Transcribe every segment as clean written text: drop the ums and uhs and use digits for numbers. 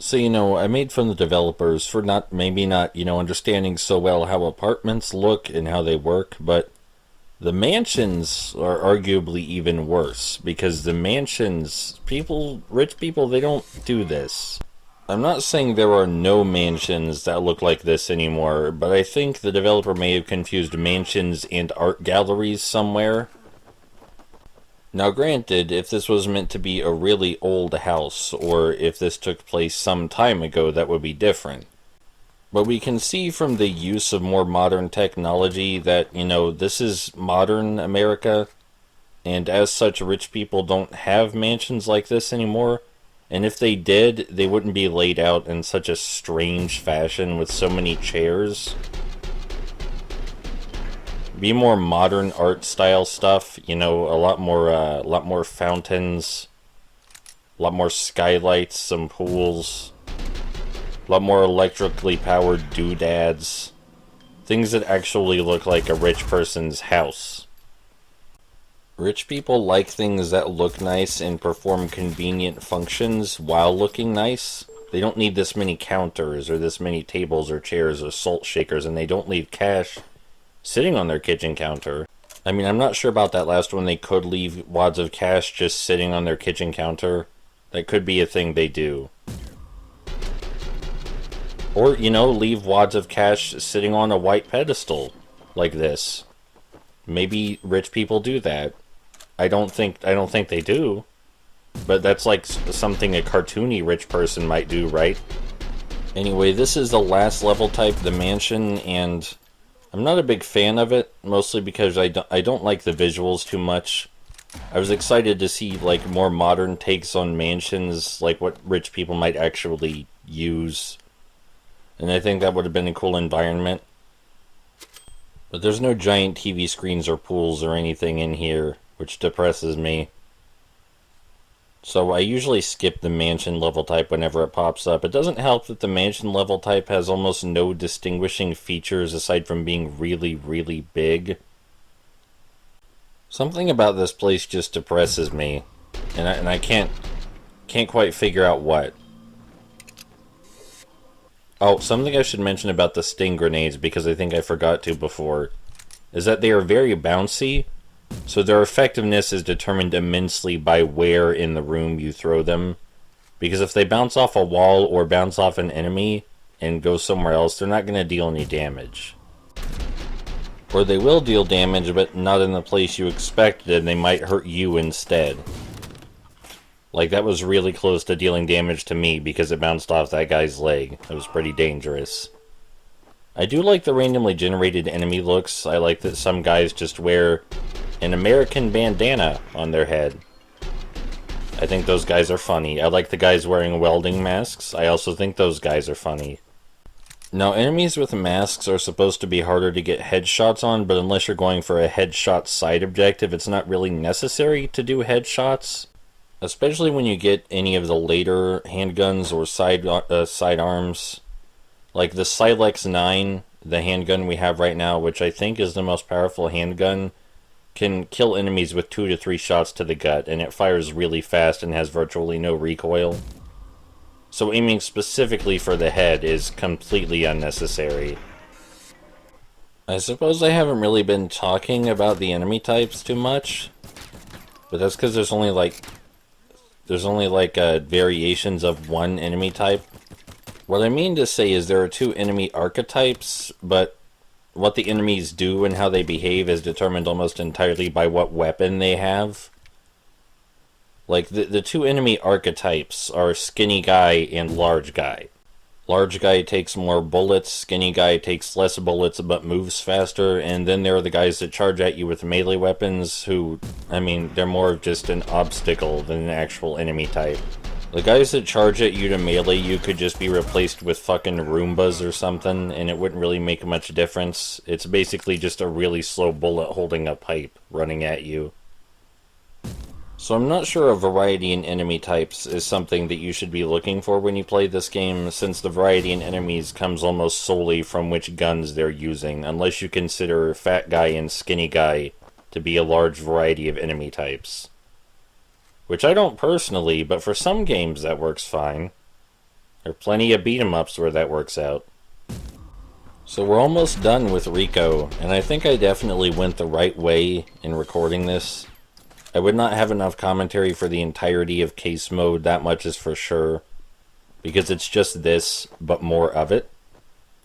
So, I made fun of the developers for maybe not, understanding so well how apartments look and how they work, but the mansions are arguably even worse because the mansions, rich people, they don't do this. I'm not saying there are no mansions that look like this anymore, but I think the developer may have confused mansions and art galleries somewhere. Now granted, if this was meant to be a really old house, or if this took place some time ago, that would be different. But we can see from the use of more modern technology that, this is modern America, and as such, rich people don't have mansions like this anymore. And if they did, they wouldn't be laid out in such a strange fashion with so many chairs. Be more modern art style stuff, a lot more fountains, a lot more skylights, some pools, a lot more electrically powered doodads, things that actually look like a rich person's house. Rich people like things that look nice and perform convenient functions while looking nice. They don't need this many counters or this many tables or chairs or salt shakers, and they don't leave cash sitting on their kitchen counter. I mean, I'm not sure about that last one. They could leave wads of cash just sitting on their kitchen counter. That could be a thing they do. Or, leave wads of cash sitting on a white pedestal like this. Maybe rich people do that. I don't think they do. But that's like something a cartoony rich person might do, right? Anyway, this is the last level type, the mansion, and I'm not a big fan of it, mostly because I don't like the visuals too much. I was excited to see like more modern takes on mansions, like what rich people might actually use. And I think that would have been a cool environment. But there's no giant TV screens or pools or anything in here, which depresses me. So I usually skip the mansion level type whenever it pops up. It doesn't help that the mansion level type has almost no distinguishing features aside from being really, really big. Something about this place just depresses me, and I can't quite figure out what. Oh, something I should mention about the sting grenades, because I think I forgot to before, is that they are very bouncy. So their effectiveness is determined immensely by where in the room you throw them. Because if they bounce off a wall or bounce off an enemy and go somewhere else, they're not going to deal any damage. Or they will deal damage, but not in the place you expected, and they might hurt you instead. Like, that was really close to dealing damage to me because it bounced off that guy's leg. It was pretty dangerous. I do like the randomly generated enemy looks. I like that some guys just wear an American bandana on their head. I think those guys are funny. I like the guys wearing welding masks. I also think those guys are funny. Now, enemies with masks are supposed to be harder to get headshots on, but unless you're going for a headshot side objective, it's not really necessary to do headshots. Especially when you get any of the later handguns or sidearms. Like the Silex 9, the handgun we have right now, which I think is the most powerful handgun, can kill enemies with 2 to 3 shots to the gut, and it fires really fast and has virtually no recoil. So aiming specifically for the head is completely unnecessary. I suppose I haven't really been talking about the enemy types too much, but that's because there's only variations of one enemy type. What I mean to say is there are 2 enemy archetypes, but what the enemies do and how they behave is determined almost entirely by what weapon they have. Like, the 2 enemy archetypes are skinny guy and large guy. Large guy takes more bullets, skinny guy takes less bullets but moves faster, and then there are the guys that charge at you with melee weapons who, they're more of just an obstacle than an actual enemy type. The guys that charge at you to melee you could just be replaced with fucking Roombas or something, and it wouldn't really make much difference. It's basically just a really slow bullet holding a pipe running at you. So I'm not sure a variety in enemy types is something that you should be looking for when you play this game, since the variety in enemies comes almost solely from which guns they're using, unless you consider fat guy and skinny guy to be a large variety of enemy types. Which I don't personally, but for some games that works fine. There are plenty of beat-em-ups where that works out. So we're almost done with Rico, and I think I definitely went the right way in recording this. I would not have enough commentary for the entirety of Case Mode, that much is for sure, because it's just this, but more of it.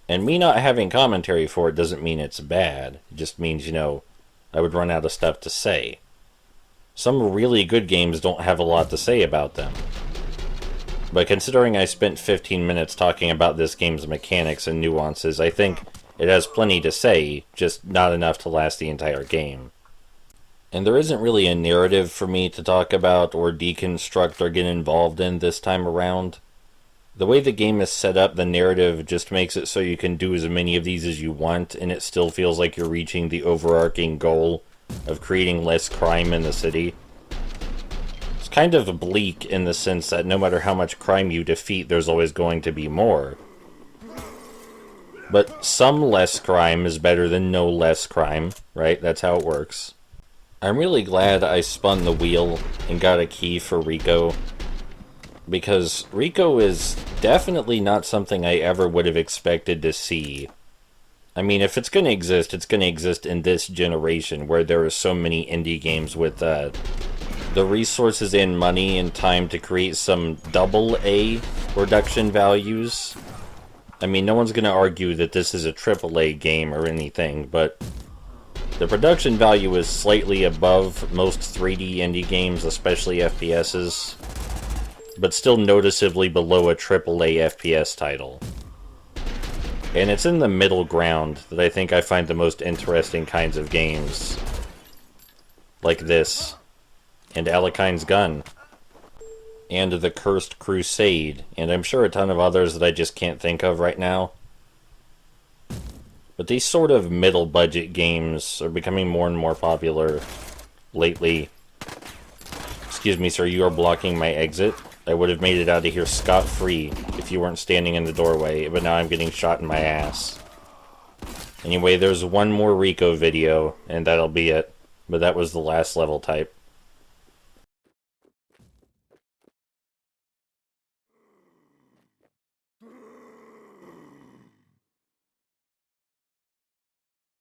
And me not having commentary for it doesn't mean it's bad. It just means, you know, I would run out of stuff to say. Some really good games don't have a lot to say about them. But considering I spent 15 minutes talking about this game's mechanics and nuances, I think it has plenty to say, just not enough to last the entire game. And there isn't really a narrative for me to talk about or deconstruct or get involved in this time around. The way the game is set up, the narrative just makes it so you can do as many of these as you want, and it still feels like you're reaching the overarching goal of creating less crime in the city. It's kind of bleak in the sense that no matter how much crime you defeat, there's always going to be more. But some less crime is better than no less crime, right? That's how it works. I'm really glad I spun the wheel and got a key for Rico, because Rico is definitely not something I ever would have expected to see. I mean, if it's going to exist, it's going to exist in this generation, where there are so many indie games with the resources and money and time to create some AA production values. I mean, no one's going to argue that this is a AAA game or anything, but the production value is slightly above most 3D indie games, especially FPSs, but still noticeably below a AAA FPS title. And it's in the middle ground that I think I find the most interesting kinds of games. Like this. And Alekine's Gun. And The Cursed Crusade. And I'm sure a ton of others that I just can't think of right now. But these sort of middle budget games are becoming more and more popular lately. Excuse me, sir, you are blocking my exit. I would have made it out of here scot-free if you weren't standing in the doorway, but now I'm getting shot in my ass. Anyway, there's one more Rico video, and that'll be it. But that was the last level type.